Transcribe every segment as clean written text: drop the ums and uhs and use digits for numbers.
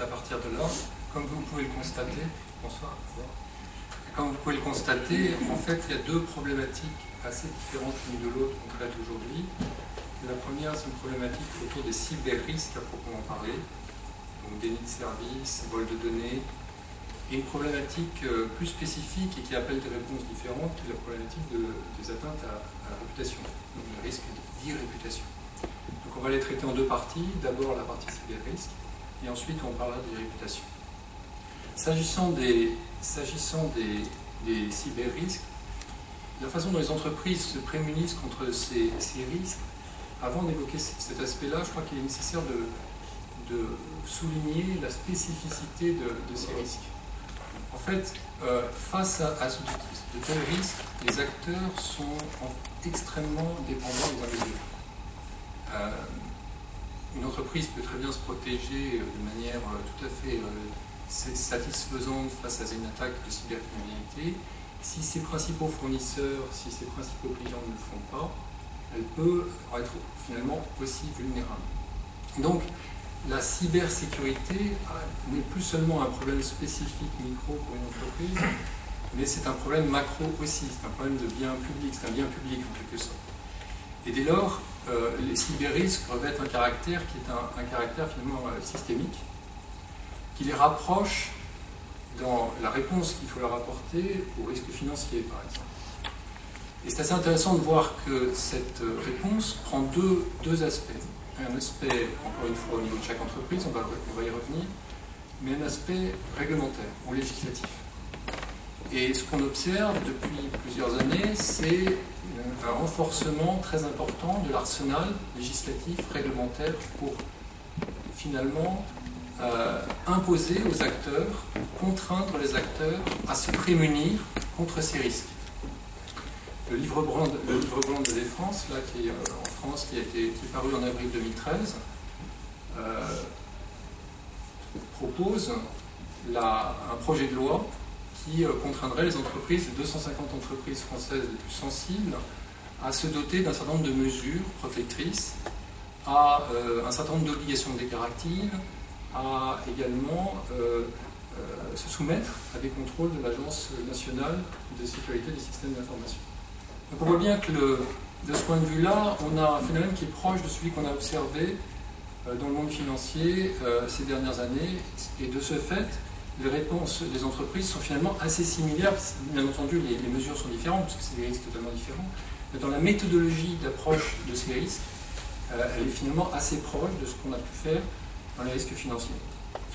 à partir de là. Comme vous pouvez le constater, bonsoir. Comme vous pouvez le constater, en fait, il y a deux problématiques assez différentes l'une de l'autre qu'on traite aujourd'hui. La première, c'est une problématique autour des cyber-risques à proprement parler, donc déni de service, vol de données, et une problématique plus spécifique et qui appelle des réponses différentes, qui est la problématique des atteintes à la réputation, donc le risque d'irréputation. Donc on va les traiter en deux parties, d'abord la partie cyber-risque, et ensuite on parlera des réputations. S'agissant des cyber-risques, la façon dont les entreprises se prémunissent contre ces risques, avant d'évoquer cet aspect-là, je crois qu'il est nécessaire de souligner la spécificité de ces risques. En fait, face à de tels risques, les acteurs sont extrêmement dépendants les uns des autres. Une entreprise peut très bien se protéger de manière tout à fait satisfaisante face à une attaque de cybercriminalité. Si ses principaux fournisseurs, si ses principaux clients ne le font pas, elle peut être finalement aussi vulnérable. Donc, la cybersécurité n'est plus seulement un problème spécifique micro pour une entreprise, mais c'est un problème macro aussi, c'est un problème de bien public, c'est un bien public en quelque sorte. Et dès lors, les cyber-risques revêtent un caractère qui est un caractère finalement systémique, qui les rapproche dans la réponse qu'il faut leur apporter aux risques financiers, par exemple. Et c'est assez intéressant de voir que cette réponse prend deux aspects. Un aspect, encore une fois, au niveau de chaque entreprise, on va y revenir, mais un aspect réglementaire ou législatif. Et ce qu'on observe depuis plusieurs années, c'est un renforcement très important de l'arsenal législatif, réglementaire, pour finalement imposer aux acteurs, contraindre les acteurs à se prémunir contre ces risques. Le livre blanc de défense, là, qui est en France, qui est paru en avril 2013, propose un projet de loi qui contraindrait les entreprises, les 250 entreprises françaises les plus sensibles, à se doter d'un certain nombre de mesures protectrices, à un certain nombre d'obligations déclaratives, à également se soumettre à des contrôles de l'Agence nationale de sécurité des systèmes d'information. Donc on voit bien que de ce point de vue-là, on a un phénomène qui est proche de celui qu'on a observé dans le monde financier ces dernières années, et de ce fait, les réponses des entreprises sont finalement assez similaires. Bien entendu, les mesures sont différentes, parce que c'est des risques totalement différents, mais dans la méthodologie d'approche de ces risques, elle est finalement assez proche de ce qu'on a pu faire dans les risques financiers.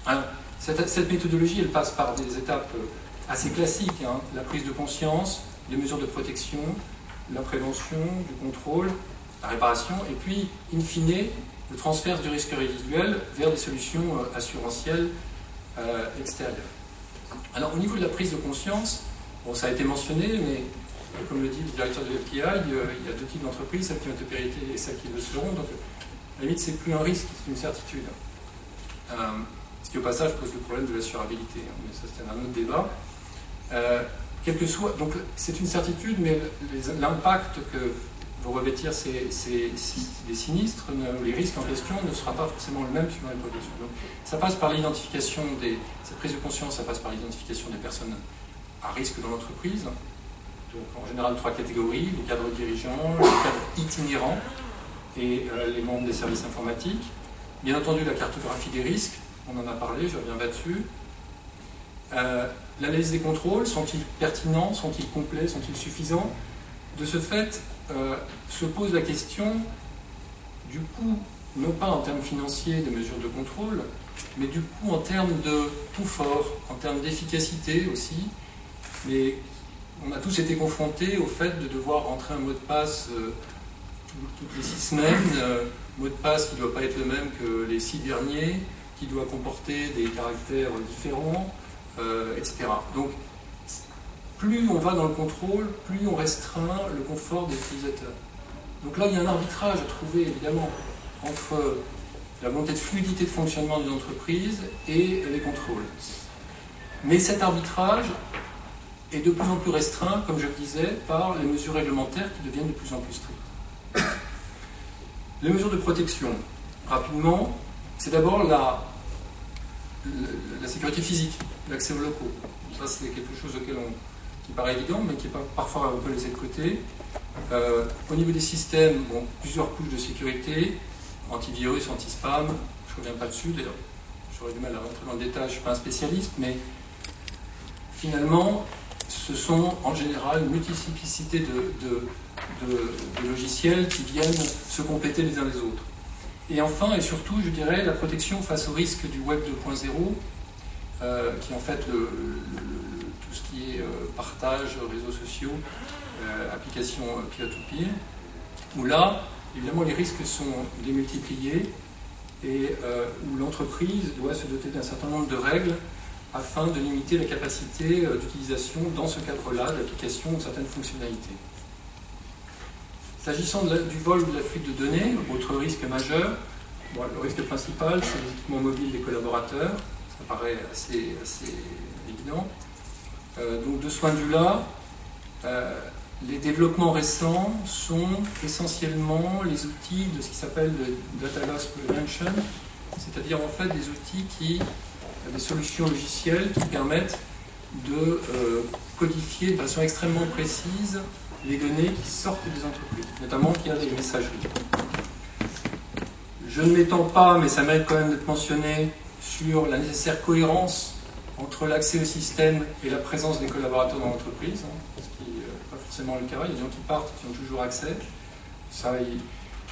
Alors, cette méthodologie, elle passe par des étapes assez classiques, hein, la prise de conscience, les mesures de protection, la prévention, du contrôle, la réparation, et puis, in fine, le transfert du risque résiduel vers des solutions assurantielles extérieures. Alors, au niveau de la prise de conscience, bon, ça a été mentionné, mais comme le dit le directeur de l'FPI, il y a deux types d'entreprises, celles qui ont été péritées et celles qui le seront, donc à la limite, c'est plus un risque, c'est une certitude. Ce qui au passage pose le problème de l'assurabilité, hein, mais ça c'est un autre débat. Quel que soit, donc c'est une certitude, mais l'impact que vont revêtir des sinistres, les risques en question, ne sera pas forcément le même suivant les protections. Donc ça passe par l'identification cette prise de conscience, ça passe par l'identification des personnes à risque dans l'entreprise. Donc en général 3 catégories, les cadres dirigeants, les cadres itinérants et les membres des services informatiques. Bien entendu, la cartographie des risques, on en a parlé, je reviens là-dessus. L'analyse des contrôles, sont-ils pertinents, sont-ils complets, sont-ils suffisants? De ce fait, se pose la question du coût, non pas en termes financiers des mesures de contrôle, mais du coût en termes de confort, en termes d'efficacité aussi. Mais on a tous été confrontés au fait de devoir rentrer un mot de passe toutes les 6 semaines, mot de passe qui ne doit pas être le même que les 6 derniers, qui doit comporter des caractères différents, etc. Donc, plus on va dans le contrôle, plus on restreint le confort des utilisateurs. Donc là, il y a un arbitrage à trouver, évidemment, entre la volonté de fluidité de fonctionnement d'une entreprise et les contrôles. Mais cet arbitrage est de plus en plus restreint, comme je le disais, par les mesures réglementaires qui deviennent de plus en plus strictes. Les mesures de protection, rapidement, c'est d'abord la sécurité physique, l'accès aux locaux. Ça, c'est quelque chose qui paraît évident, mais qui est parfois un peu laissé de côté. Au niveau des systèmes, bon, plusieurs couches de sécurité, antivirus, anti-spam, je ne reviens pas dessus, d'ailleurs, j'aurais du mal à rentrer dans le détail, je ne suis pas un spécialiste, mais finalement, ce sont en général une multiplicité de logiciels qui viennent se compléter les uns les autres. Et enfin, et surtout, je dirais, la protection face au risque du Web 2.0, qui est en fait tout ce qui est partage, réseaux sociaux, applications peer-to-peer, où là, évidemment, les risques sont démultipliés et où l'entreprise doit se doter d'un certain nombre de règles afin de limiter la capacité d'utilisation dans ce cadre-là d'applications ou certaines fonctionnalités. S'agissant du vol ou de la fuite de données, autre risque majeur, bon, le risque principal, c'est l'équipement mobile des collaborateurs, ça paraît assez évident. Donc de ce point de vue-là, les développements récents sont essentiellement les outils de ce qui s'appelle le Data Loss Prevention, c'est-à-dire en fait des solutions logicielles qui permettent de codifier de façon extrêmement précise les données qui sortent des entreprises, notamment via les messageries. Je ne m'étends pas, mais ça mérite quand même d'être mentionné, sur la nécessaire cohérence entre l'accès au système et la présence des collaborateurs dans l'entreprise, ce qui n'est pas forcément le cas. Il y a des gens qui partent, qui ont toujours accès.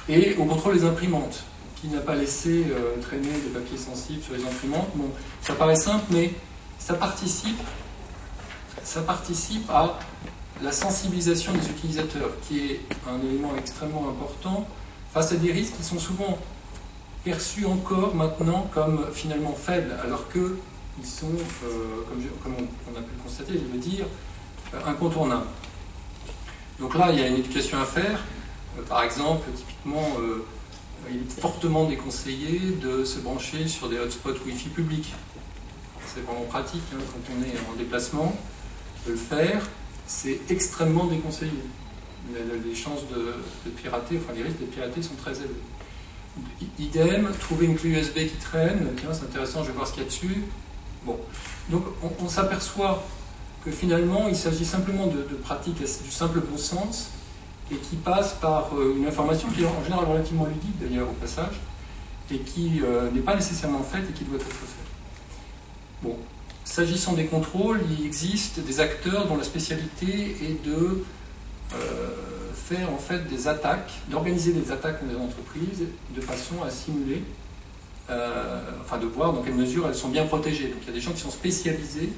Et au contrôle des imprimantes. Qui n'a pas laissé traîner des papiers sensibles sur les imprimantes. Bon, ça paraît simple, mais ça participe à la sensibilisation des utilisateurs, qui est un élément extrêmement important face à des risques qui sont souvent perçus encore maintenant comme finalement faibles, alors qu'ils sont, comme on a pu le constater et le dire, incontournables. Donc là, il y a une éducation à faire. Par exemple, typiquement, il est fortement déconseillé de se brancher sur des hotspots Wi-Fi publics. C'est vraiment pratique quand on est en déplacement de le faire. C'est extrêmement déconseillé. Les chances de pirater, enfin les risques de pirater sont très élevés. Idem, trouver une clé USB qui traîne, tiens c'est intéressant, je vais voir ce qu'il y a dessus. Bon. Donc on s'aperçoit que finalement il s'agit simplement de pratiques du simple bon sens et qui passe par une information qui est en général relativement ludique d'ailleurs au passage, et qui n'est pas nécessairement faite et qui doit être faite. Bon, s'agissant des contrôles, il existe des acteurs dont la spécialité est de faire en fait des attaques, d'organiser des attaques dans les entreprises de façon à simuler, de voir dans quelle mesure elles sont bien protégées. Donc il y a des gens qui sont spécialisés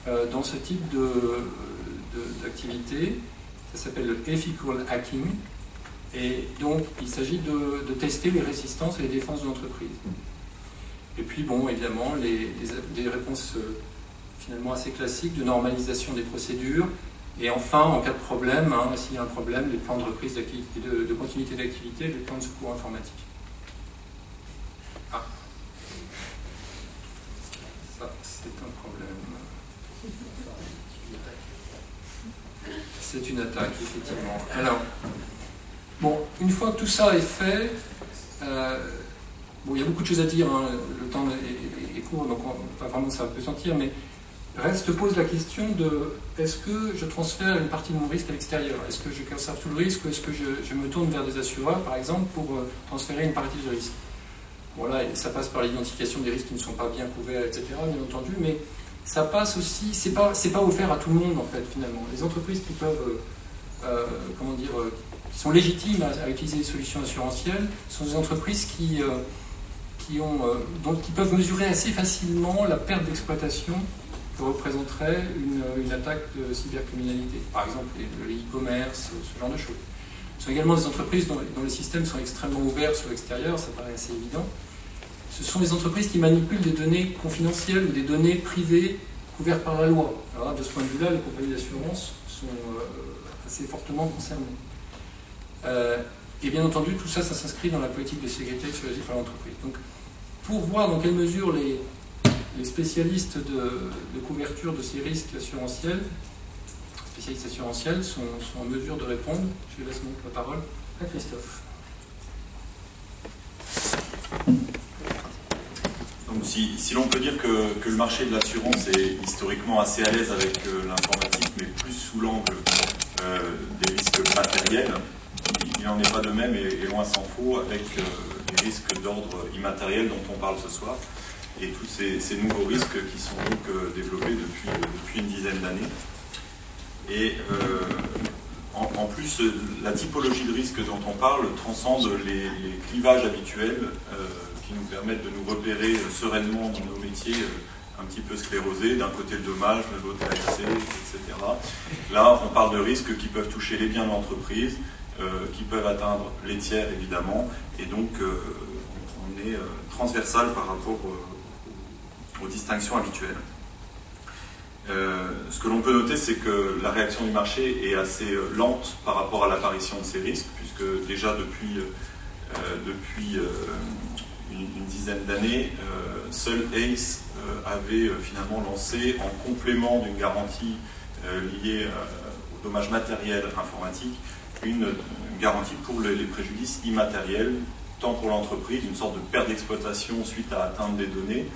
dans ce type d'activité. Ça s'appelle le ethical hacking, et donc il s'agit de tester les résistances et les défenses de l'entreprise. Et puis bon, évidemment, des réponses finalement assez classiques de normalisation des procédures, et enfin, en cas de problème, s'il y a un problème, les plans de reprise d'activité, de continuité d'activité, les plans de secours informatique. Ah, ça c'est un problème. C'est une attaque, effectivement. Alors, bon, une fois que tout ça est fait, il y a beaucoup de choses à dire, le temps est court, donc pas vraiment ça peut sentir, mais pose la question de est-ce que je transfère une partie de mon risque à l'extérieur? Est-ce que je conserve tout le risque ou est-ce que je me tourne vers des assureurs, par exemple, pour transférer une partie du risque? Voilà, et ça passe par l'identification des risques qui ne sont pas bien couverts, etc., bien entendu, mais ça passe aussi, c'est pas offert à tout le monde en fait finalement. Les entreprises qui peuvent, qui sont légitimes à utiliser des solutions assurantielles sont des entreprises qui peuvent mesurer assez facilement la perte d'exploitation que représenterait une attaque de cybercriminalité. Par exemple le e-commerce, ce genre de choses. Ce sont également des entreprises dont les systèmes sont extrêmement ouverts sur l'extérieur, ça paraît assez évident. Ce sont des entreprises qui manipulent des données confidentielles ou des données privées couvertes par la loi. Alors, de ce point de vue-là, les compagnies d'assurance sont assez fortement concernées. Et bien entendu, tout ça, ça s'inscrit dans la politique de sécurité choisie par l'entreprise. Donc, pour voir dans quelle mesure les spécialistes de couverture de ces risques assurantiels, spécialistes assurantiels, sont en mesure de répondre, je laisse donc la parole à Christophe. Donc, si l'on peut dire que le marché de l'assurance est historiquement assez à l'aise avec l'informatique, mais plus sous l'angle des risques matériels, il n'en est pas de même, et loin s'en faut, avec les risques d'ordre immatériel dont on parle ce soir, et tous ces nouveaux risques qui sont donc développés depuis une dizaine d'années. Et en plus, la typologie de risque dont on parle transcende les clivages habituels qui nous permettent de nous repérer sereinement dans nos métiers un petit peu sclérosés, d'un côté le dommage, de l'autre l'accès, etc. Là, on parle de risques qui peuvent toucher les biens de l'entreprise, qui peuvent atteindre les tiers évidemment, et donc on est transversal par rapport aux distinctions habituelles. Ce que l'on peut noter, c'est que la réaction du marché est assez lente par rapport à l'apparition de ces risques, puisque déjà depuis une dizaine d'années, seul ACE avait finalement lancé, en complément d'une garantie liée au dommage matériel informatique, une garantie pour les préjudices immatériels, tant pour l'entreprise, une sorte de perte d'exploitation suite à atteinte des données,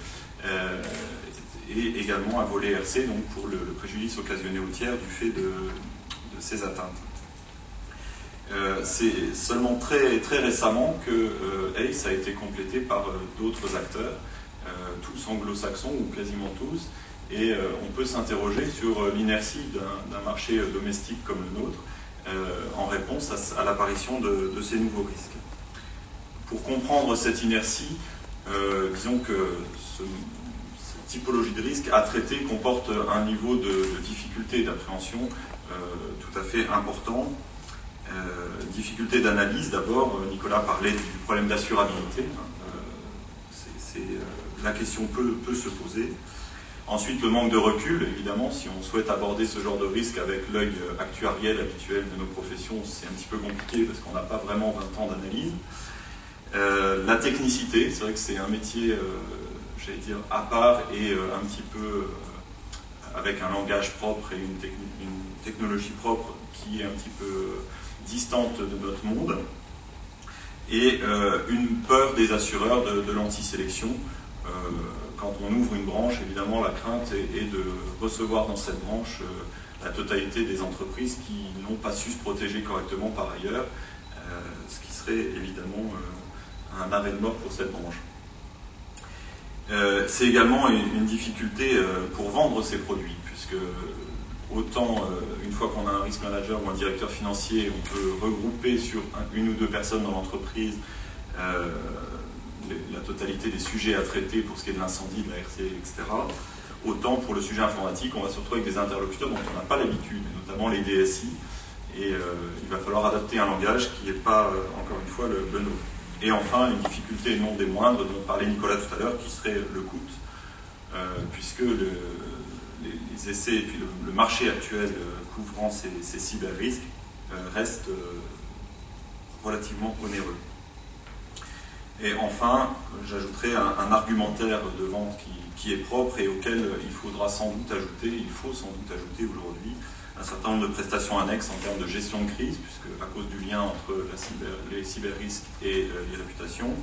et également un volet RC, donc pour le préjudice occasionné au tiers du fait de ces atteintes. C'est seulement très récemment que ACE a été complété par d'autres acteurs, tous anglo-saxons ou quasiment tous, et on peut s'interroger sur l'inertie d'un marché domestique comme le nôtre en réponse à l'apparition de ces nouveaux risques. Pour comprendre cette inertie, disons que cette typologie de risque à traiter comporte un niveau de difficulté et d'appréhension tout à fait important. Difficulté d'analyse, d'abord, Nicolas parlait du problème d'assurabilité. La question peut se poser. Ensuite, le manque de recul, évidemment, si on souhaite aborder ce genre de risque avec l'œil actuariel habituel de nos professions, c'est un petit peu compliqué parce qu'on n'a pas vraiment 20 ans d'analyse. La technicité, c'est vrai que c'est un métier, j'allais dire, à part et un petit peu avec un langage propre et une technologie propre qui est un petit peu distante de notre monde, et une peur des assureurs de l'antisélection. Quand on ouvre une branche, évidemment, la crainte est de recevoir dans cette branche la totalité des entreprises qui n'ont pas su se protéger correctement par ailleurs, ce qui serait évidemment un arrêt de mort pour cette branche. C'est également une difficulté pour vendre ces produits, puisque autant, une fois qu'on a un risk manager ou un directeur financier, on peut regrouper sur une ou deux personnes dans l'entreprise la totalité des sujets à traiter pour ce qui est de l'incendie, de la RC, etc. Autant pour le sujet informatique, on va se retrouver avec des interlocuteurs dont on n'a pas l'habitude, notamment les DSI, et il va falloir adapter un langage qui n'est pas, encore une fois, le nôtre. Et enfin, une difficulté non des moindres, dont parlait Nicolas tout à l'heure, qui serait le coût, puisque les essais et puis le marché actuel couvrant ces cyber-risques reste relativement onéreux. Et enfin, j'ajouterai un argumentaire de vente qui est propre et auquel il faut sans doute ajouter aujourd'hui un certain nombre de prestations annexes en termes de gestion de crise, puisque à cause du lien entre les cyber-risques et les réputations,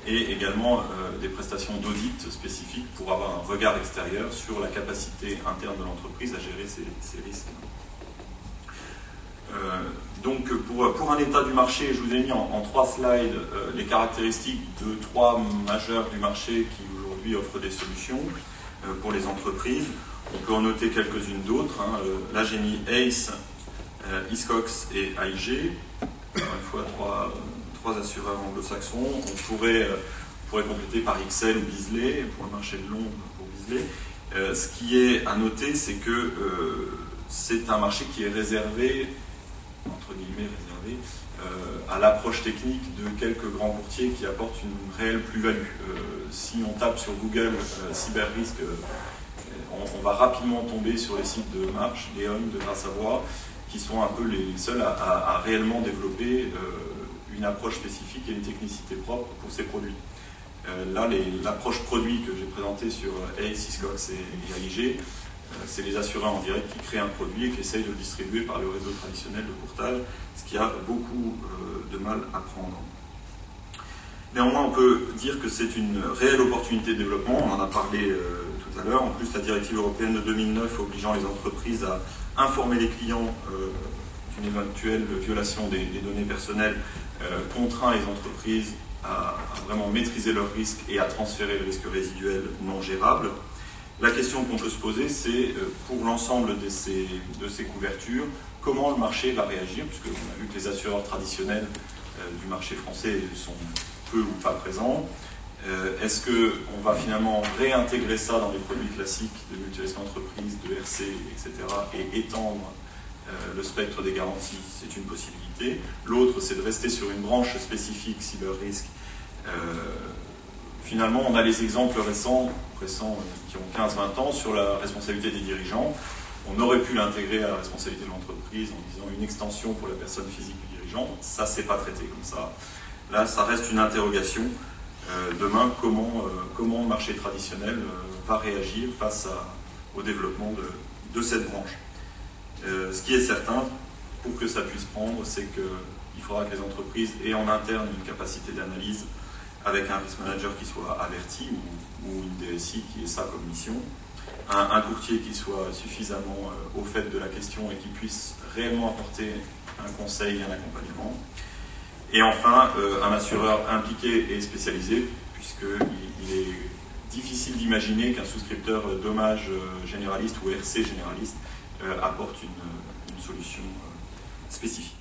et également des prestations d'audit spécifiques pour avoir un regard extérieur sur la capacité interne de l'entreprise à gérer ces risques. Donc pour un état du marché, je vous ai mis en 3 slides les caractéristiques de 3 majeurs du marché qui aujourd'hui offrent des solutions pour les entreprises. On peut en noter quelques-unes d'autres. Là j'ai mis ACE, Hiscox et AIG, encore une fois 3 assureurs anglo-saxons. On pourrait compléter par XL ou Beazley, pour le marché de Londres pour Beazley. Ce qui est à noter, c'est que c'est un marché qui est réservé, entre guillemets réservé, à l'approche technique de quelques grands courtiers qui apportent une réelle plus-value. Si on tape sur Google cyber-risque, on va rapidement tomber sur les sites de Marsh, d'E.ON, de Gras Savoie, qui sont un peu les seuls à réellement développer une approche spécifique et une technicité propre pour ces produits. Là, l'approche produit que j'ai présentée sur ACE, Hiscox et AIG, c'est les assureurs en direct qui créent un produit et qui essayent de le distribuer par le réseau traditionnel de courtage, ce qui a beaucoup de mal à prendre. Néanmoins, on peut dire que c'est une réelle opportunité de développement, on en a parlé tout à l'heure. En plus, la directive européenne de 2009 obligeant les entreprises à informer les clients d'une éventuelle violation des données personnelles contraint les entreprises à vraiment maîtriser leurs risques et à transférer le risque résiduel non gérable. La question qu'on peut se poser, c'est pour l'ensemble de ces couvertures, comment le marché va réagir, puisqu'on a vu que les assureurs traditionnels du marché français sont peu ou pas présents. Est-ce qu'on va finalement réintégrer ça dans les produits classiques de mutualisation d'entreprise, de RC, etc., et étendre le spectre des garanties? C'est une possibilité. L'autre, c'est de rester sur une branche spécifique cyber-risque. Finalement, on a les exemples récents qui ont 15-20 ans sur la responsabilité des dirigeants. On aurait pu l'intégrer à la responsabilité de l'entreprise en disant une extension pour la personne physique du dirigeant. Ça, c'est pas traité comme ça. Là, ça reste une interrogation. Demain, comment le marché traditionnel va réagir face au développement de cette branche. Ce qui est certain, pour que ça puisse prendre, c'est qu'il faudra que les entreprises aient en interne une capacité d'analyse avec un risk manager qui soit averti ou une DSI qui ait ça comme mission, un courtier qui soit suffisamment au fait de la question et qui puisse réellement apporter un conseil et un accompagnement. Et enfin, un assureur impliqué et spécialisé, puisqu'il est difficile d'imaginer qu'un souscripteur dommages généraliste ou RC généraliste apporte une solution spécifique.